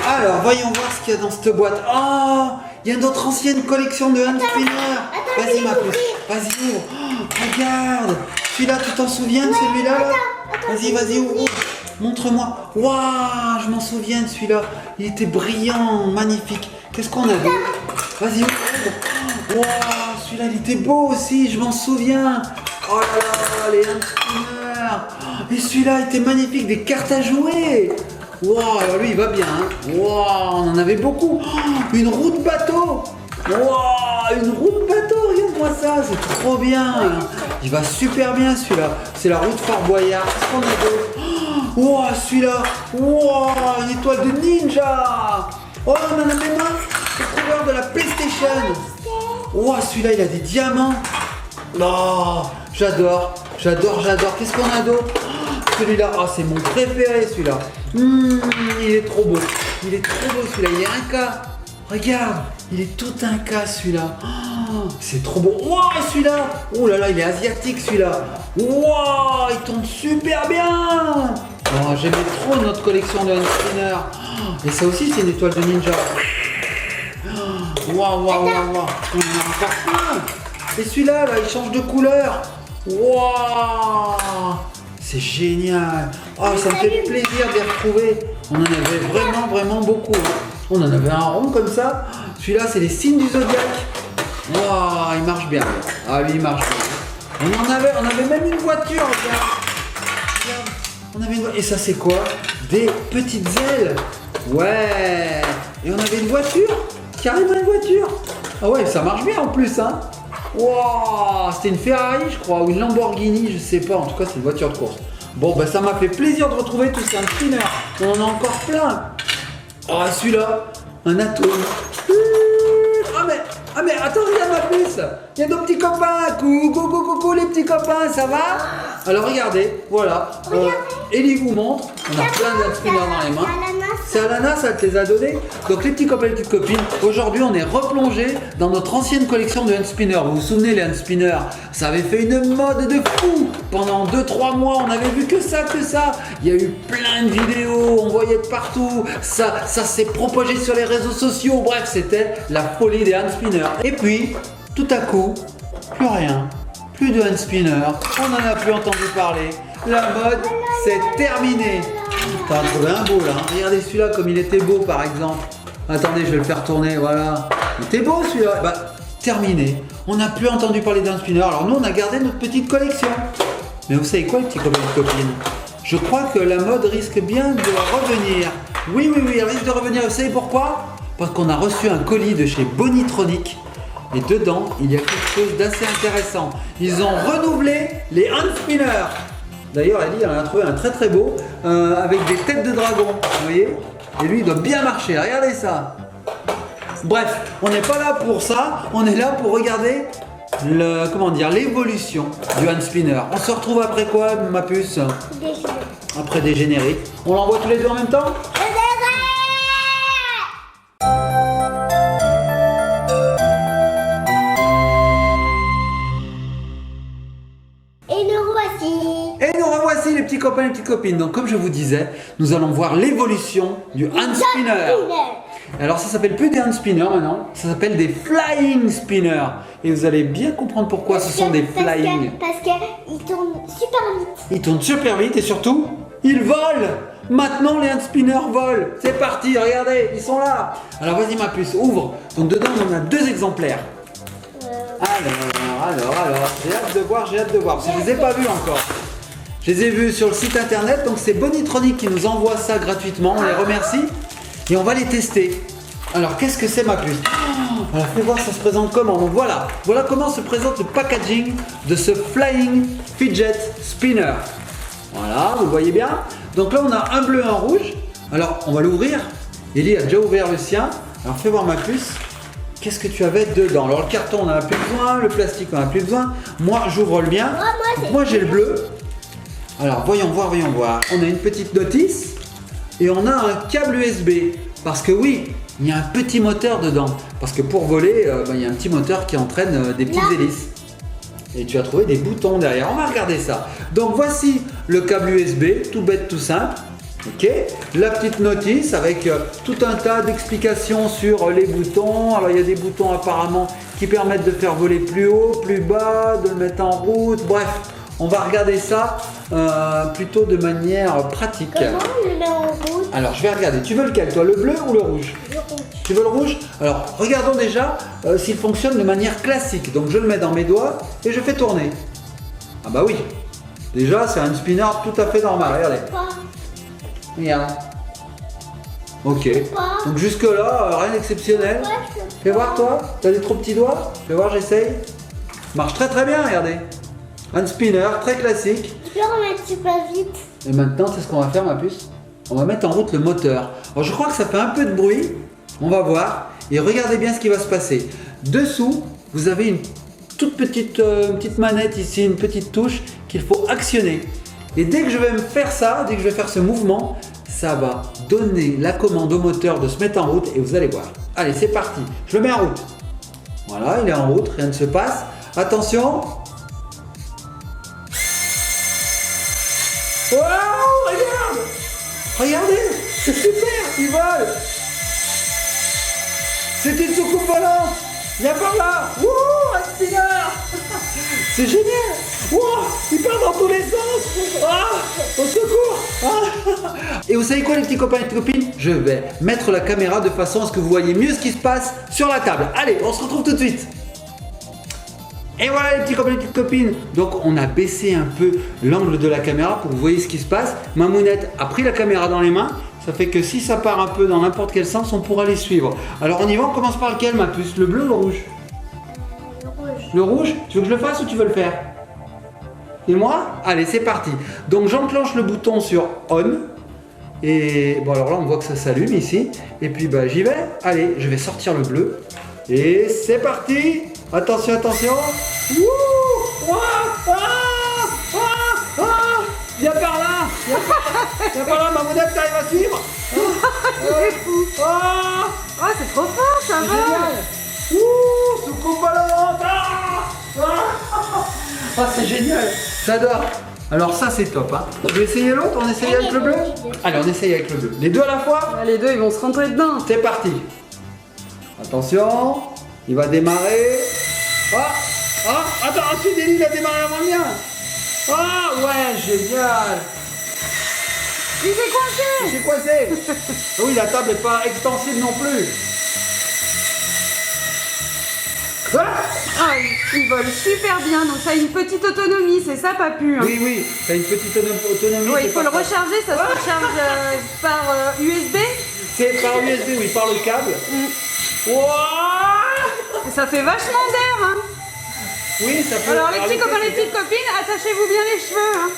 Alors, voyons voir ce qu'il y a dans cette boîte. Oh, il y a notre ancienne collection de hand spinner. Vas-y, ma puce. Vas-y, ouvre. Oh, regarde. Celui-là, tu t'en souviens de celui-là là? Vas-y, vas-y, ouvre. Montre-moi. Waouh, je m'en souviens de celui-là. Il était brillant, magnifique. Qu'est-ce qu'on avait? Vas-y, ouvre. Waouh, celui-là, il était beau aussi. Je m'en souviens. Oh là là, les hand spinners. Et celui-là était magnifique. Des cartes à jouer. Waouh, alors lui, il va bien. Hein. Waouh, on en avait beaucoup. Oh, une roue de bateau. Waouh, une roue de bateau. Regarde-moi ça, c'est trop bien. Il va super bien celui-là. C'est la roue de Fort Boyard. Qu'est-ce qu'on a d'autre? Wow, celui-là. Wow, une étoile de ninja. Oh, on en a même un. Le couleur de la PlayStation. Wow, celui-là, il a des diamants. Oh, j'adore. Qu'est-ce qu'on a d'autre? Celui-là, oh, c'est mon préféré celui-là. Il est trop beau. Il est trop beau celui-là. Il est un cas. Regarde, il est tout un cas celui-là. Oh, c'est trop beau. Wow, celui-là. Oh là là, il est asiatique celui-là. Wow, il tombe super bien. Oh, j'aimais trop notre collection de hand spinner. Et ça aussi, c'est une étoile de ninja. Waouh. On en a encore plein. Et celui-là, là, il change de couleur. Waouh. C'est génial. Oh, ça me fait plaisir de les retrouver. On en avait vraiment beaucoup. On en avait un rond comme ça. Celui-là, c'est les signes du zodiaque. Waouh, il marche bien. Ah, lui, il marche bien. On avait même une voiture. Regarde. On avait une voiture. Et ça, c'est quoi? Des petites ailes. Ouais. Et on avait une voiture. Carrément une voiture. Ah ouais, ça marche bien en plus, hein. Wow, c'était une Ferrari, je crois, ou une Lamborghini, je sais pas. En tout cas, c'est une voiture de course. Bon, bah ça m'a fait plaisir de retrouver tous ces hand spinners. On en a encore plein. Oh, et celui-là, un atome. Ah mais attends, regarde ma puce. Il y a nos petits copains. Coucou les petits copains, ça va? Alors regardez, voilà. Ellie vous montre. On a plein de hand spinners dans les mains. C'est Alana, ça te les a donnés. Donc les petits copains et les petites copines, aujourd'hui on est replongé dans notre ancienne collection de hand spinners. Vous vous souvenez, les hand spinners, ça avait fait une mode de fou. Pendant 2-3 mois, on avait vu que ça. Il y a eu plein de vidéos, on voyait de partout. Ça s'est propagé sur les réseaux sociaux. Bref, c'était la folie des hand spinners. Et puis, tout à coup, plus rien. Plus de hand spinners. On n'en a plus entendu parler. La mode, c'est terminé. T'as trouvé un beau là. Regardez celui-là comme il était beau par exemple. Attendez, je vais le faire tourner. Voilà. Il était beau celui-là. Bah, terminé. On n'a plus entendu parler d'un spinner. Alors nous, on a gardé notre petite collection. Mais vous savez quoi, les petits copains et copines? Je crois que la mode risque bien de revenir. Oui, elle risque de revenir. Vous savez pourquoi? Parce qu'on a reçu un colis de chez Bonitronic. Et dedans, il y a quelque chose d'assez intéressant. Ils ont renouvelé les hand spinners. D'ailleurs, Ellie en a trouvé un très beau avec des têtes de dragon, vous voyez? Et lui, il doit bien marcher, regardez ça. Bref, on n'est pas là pour ça, on est là pour regarder l'évolution du hand spinner. On se retrouve après quoi, ma puce? Après des génériques. On l'envoie tous les deux en même temps? Les petits copains et les petites copines. Donc comme je vous disais, nous allons voir l'évolution du hand spinner. Alors ça s'appelle plus des hand spinners maintenant, ça s'appelle des flying spinners. Et vous allez bien comprendre pourquoi ce sont des flying. Parce qu'ils tournent super vite. Ils tournent super vite et surtout, ils volent. Maintenant les hand spinners volent. C'est parti, regardez, ils sont là. Alors vas-y ma puce, ouvre. Donc dedans on a 2 exemplaires. Alors, j'ai hâte de voir, parce que je les ai pas vus encore. Je les ai vus sur le site internet, donc c'est Bonitronic qui nous envoie ça gratuitement, on les remercie et on va les tester. Alors qu'est-ce que c'est ma puce? Alors fais voir ça se présente comment. Donc voilà comment se présente le packaging de ce Flying Fidget Spinner. Voilà, vous voyez bien. Donc là on a un bleu et un rouge. Alors on va l'ouvrir. Ellie a déjà ouvert le sien. Alors fais voir ma puce. Qu'est-ce que tu avais dedans? Alors le carton on n'en a plus besoin, le plastique on n'en a plus besoin. Moi j'ouvre le mien. Moi j'ai le bleu. Alors voyons voir. On a une petite notice et on a un câble USB. Parce que oui, il y a un petit moteur dedans. Parce que pour voler, il y a un petit moteur qui entraîne des petites hélices. Et tu as trouvé des boutons derrière. On va regarder ça. Donc voici le câble USB, tout bête, tout simple. Ok, la petite notice avec tout un tas d'explications sur les boutons. Alors il y a des boutons apparemment qui permettent de faire voler plus haut, plus bas, de le mettre en route. Bref, on va regarder ça plutôt de manière pratique. Comment on le met en route? Alors je vais regarder. Tu veux lequel toi, le bleu ou le rouge? Le rouge. Tu veux le rouge? Alors regardons déjà s'il fonctionne de manière classique. Donc je le mets dans mes doigts et je fais tourner. Ah bah oui. Déjà c'est un spinner tout à fait normal. Regardez. Pas. Regarde. Ok. Donc jusque là, rien d'exceptionnel. Ouais, je peux Fais voir toi. T'as des trop petits doigts? Fais voir, j'essaye. Marche très très bien, regardez. Un spinner très classique. Tu peux remettre super vite. Et maintenant, c'est ce qu'on va faire, ma puce. On va mettre en route le moteur. Alors je crois que ça fait un peu de bruit. On va voir. Et regardez bien ce qui va se passer. Dessous, vous avez une toute petite manette ici, une petite touche qu'il faut actionner. Et dès que je vais me faire ça, dès que je vais faire ce mouvement, ça va donner la commande au moteur de se mettre en route et vous allez voir. Allez, c'est parti. Je le mets en route. Voilà, il est en route, rien ne se passe. Attention. Waouh, regarde. Regardez, c'est super, il vole. C'est une soucoupe volante. Viens par là. Wouh, un spinner. C'est génial. Wow, il part dans tous les sens. Ah, au secours. Ah. Et vous savez quoi les petits copains et les petites copines? Je vais mettre la caméra de façon à ce que vous voyez mieux ce qui se passe sur la table. Allez, on se retrouve tout de suite. Et voilà les petits copains et les petites copines. Donc on a baissé un peu l'angle de la caméra pour que vous voyez ce qui se passe. Mamounette a pris la caméra dans les mains. Ça fait que si ça part un peu dans n'importe quel sens, on pourra les suivre. Alors on y va, on commence par lequel ma puce? Le bleu ou le rouge? Le rouge. Le rouge? Tu veux que je le fasse ou tu veux le faire? Et moi? Allez, c'est parti. Donc j'enclenche le bouton sur on. Et bon, alors là, on voit que ça s'allume ici. Et puis bah, j'y vais. Allez, je vais sortir le bleu. Et c'est parti. Attention, attention. Wouh! Ouah! Ah! Ah! Ah! Viens par là. Viens par là, Mamounette, t'arrives à suivre? C'est fou. Ah! Oh, c'est trop fort, ça C'est va. génial. Ouh! Soucoupe volante. Ah! Ah! Ah, c'est génial. J'adore. Alors ça c'est top hein. Je vais essayer l'autre, on essaye avec le bleu? Allez, on essaye avec le bleu. Les deux à la fois? Ah, les deux, ils vont se rentrer dedans. C'est parti. Attention, il va démarrer. Ah, ah, attends, ensuite Ellie il a démarré avant le mien. Ah ouais, génial. Il s'est coincé. C'est coincé. Oui, la table n'est pas extensible non plus. Ah Ah, ils volent super bien, donc ça a une petite autonomie, c'est ça, Papu hein. oui, oui, t'as une petite autonomie. Ouais, c'est il faut pas le ça. recharger, ça se recharge par USB. C'est par USB, oui, par le câble. Ouah. Et ça fait vachement d'air. Hein. Oui, ça fait. Alors les petits l'été, copains, les c'est petites copines, attachez-vous bien les cheveux. Hein.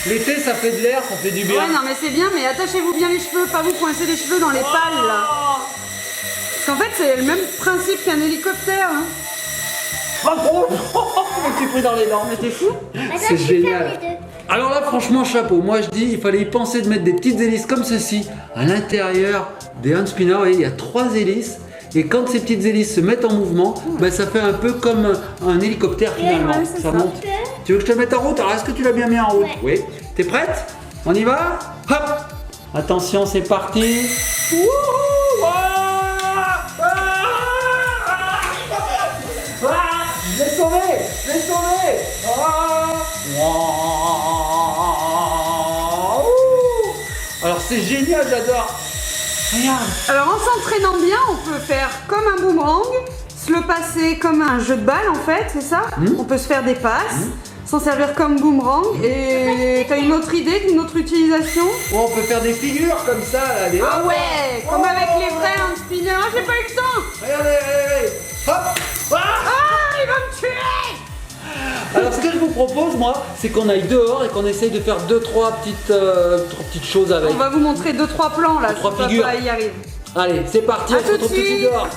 bien. L'été, ça fait de l'air, ça fait du bien. Ouais, non, mais c'est bien, mais attachez-vous bien les cheveux, pas vous coincer les cheveux dans les pales là. Parce qu'en fait, c'est le même principe qu'un hélicoptère. Hein. Oh, oh, oh, je me suis pris dans les dents. Mais t'es fou. C'est génial. Alors là, franchement, chapeau. Moi, je dis, il fallait y penser de mettre des petites hélices comme ceci à l'intérieur des hand spinners. Vous voyez, il y a 3 hélices. Et quand ces petites hélices se mettent en mouvement, ben, ça fait un peu comme un hélicoptère finalement. ouais, c'est ça ça. monte. Tu veux que je te le mette en route? Alors, est-ce que tu l'as bien mis en route? Ouais. Oui. T'es prête? On y va? Hop! Attention, c'est parti. Wouhou! Ah! Ah! Ah! Je l'ai sauvé! Je l'ai sauvé! Ah! Ouh! Alors c'est génial, j'adore! Regarde! Alors en s'entraînant bien, on peut faire comme un boomerang, se le passer comme un jeu de balle en fait, c'est ça? On peut se faire des passes, s'en servir comme boomerang. Et t'as une autre idée, une autre utilisation? Oh, on peut faire des figures comme ça, là, des... Ah ouais, comme avec les vrais hand spinners. Ah, j'ai pas eu le temps. Regardez, regardez! Hop! Ah! Ah, il va me tuer. Alors ce que je vous propose moi, c'est qu'on aille dehors et qu'on essaye de faire 2-3 petites choses avec. On va vous montrer 2-3 plans là, Trois si papa figures. y arrive. Allez, c'est parti, À on se tout de retrouve tout de suite suite. dehors.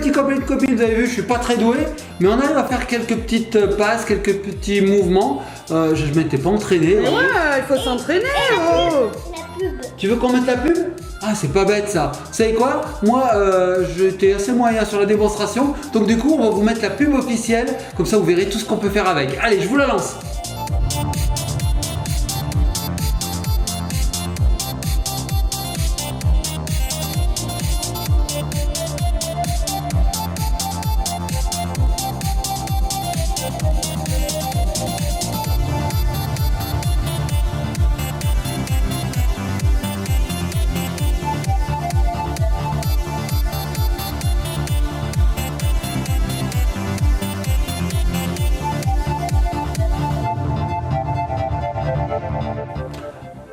petits copains et copines, vous avez vu, je suis pas très doué, mais on arrive à faire quelques petites passes, quelques petits mouvements. Je m'étais pas entraîné. Ouais, il faut s'entraîner. Oh. La pub. Tu veux qu'on mette la pub? Ah, c'est pas bête ça. Vous savez quoi? Moi, j'étais assez moyen sur la démonstration, donc du coup, on va vous mettre la pub officielle, comme ça vous verrez tout ce qu'on peut faire avec. Allez, je vous la lance.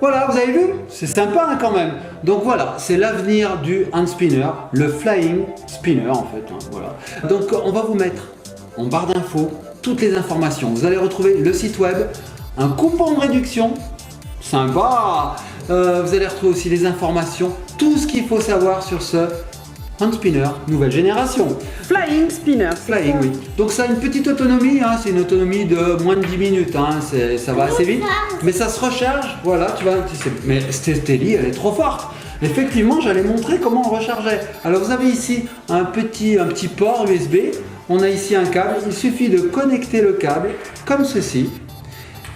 Voilà, vous avez vu? C'est sympa hein, quand même. Donc voilà, c'est l'avenir du hand spinner, le flying spinner en fait. Hein, voilà. Donc on va vous mettre en barre d'infos toutes les informations. Vous allez retrouver le site web, un coupon de réduction, sympa. Vous allez retrouver aussi les informations, tout ce qu'il faut savoir sur ce hand spinner nouvelle génération. Flying spinner. Flying, oui. Donc ça a une petite autonomie, hein, c'est une autonomie de moins de 10 minutes, hein, ça va assez vite. Mais ça se recharge, voilà, tu vois. Mais Stélie, elle est trop forte. Effectivement, j'allais montrer comment on rechargeait. Alors vous avez ici un petit port USB. On a ici un câble. Il suffit de connecter le câble comme ceci.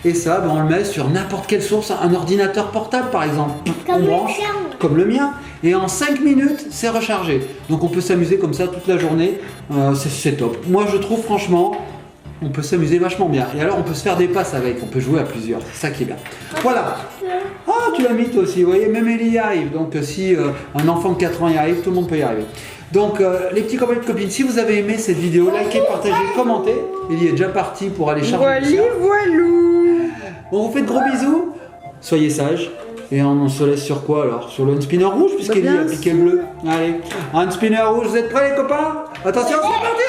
Et ça, on le met sur n'importe quelle source, un ordinateur portable par exemple. Comme on le branche, tien. comme le mien. Et en 5 minutes, c'est rechargé. Donc on peut s'amuser comme ça toute la journée. C'est top. Moi je trouve franchement, on peut s'amuser vachement bien. Et alors on peut se faire des passes avec, on peut jouer à plusieurs. C'est ça qui est bien. Voilà. Ah, tu l'as mis toi aussi, vous voyez, même Ellie y arrive. Donc si un enfant de 4 ans y arrive, tout le monde peut y arriver. Donc les petits copains et copines, si vous avez aimé cette vidéo, likez, partagez, commentez. Ellie est déjà parti pour aller charger. Voili, voilou. On vous fait de gros bisous. Soyez sages. Et on se laisse sur quoi alors? Sur le hand spinner rouge, puisqu'Ellie a piqué le bleu. Allez, hand spinner rouge, vous êtes prêts les copains? Attention, c'est parti!